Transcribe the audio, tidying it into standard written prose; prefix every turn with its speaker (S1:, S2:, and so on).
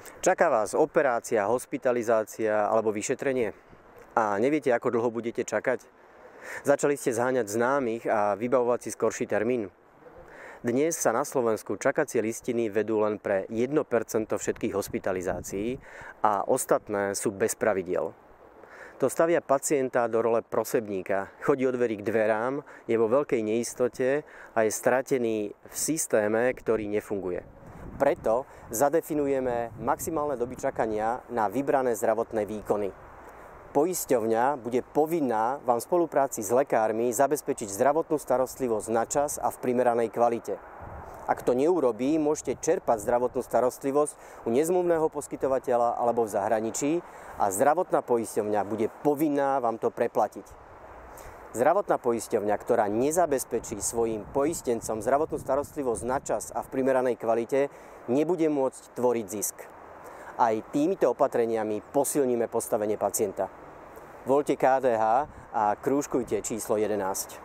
S1: Čaká vás operácia, hospitalizácia alebo vyšetrenie? A neviete, ako dlho budete čakať? Začali ste zháňať známych a vybavovať si skorší termín? Dnes sa na Slovensku čakacie listiny vedú len pre 1% všetkých hospitalizácií a ostatné sú bez pravidiel. To stavia pacienta do role prosebníka, chodí od dverí k dverám, je vo veľkej neistote a je stratený v systéme, ktorý nefunguje. Preto zadefinujeme maximálne doby čakania na vybrané zdravotné výkony. Poisťovňa bude povinná vám v spolupráci s lekármi zabezpečiť zdravotnú starostlivosť na čas a v primeranej kvalite. Ak to neurobí, môžete čerpať zdravotnú starostlivosť u nezmluvného poskytovateľa alebo v zahraničí a zdravotná poisťovňa bude povinná vám to preplatiť. Zdravotná poisťovňa, ktorá nezabezpečí svojim poistencom zdravotnú starostlivosť na čas a v primeranej kvalite, nebude môcť tvoriť zisk. Aj týmito opatreniami posilníme postavenie pacienta. Voľte KDH a krúžkujte číslo 11.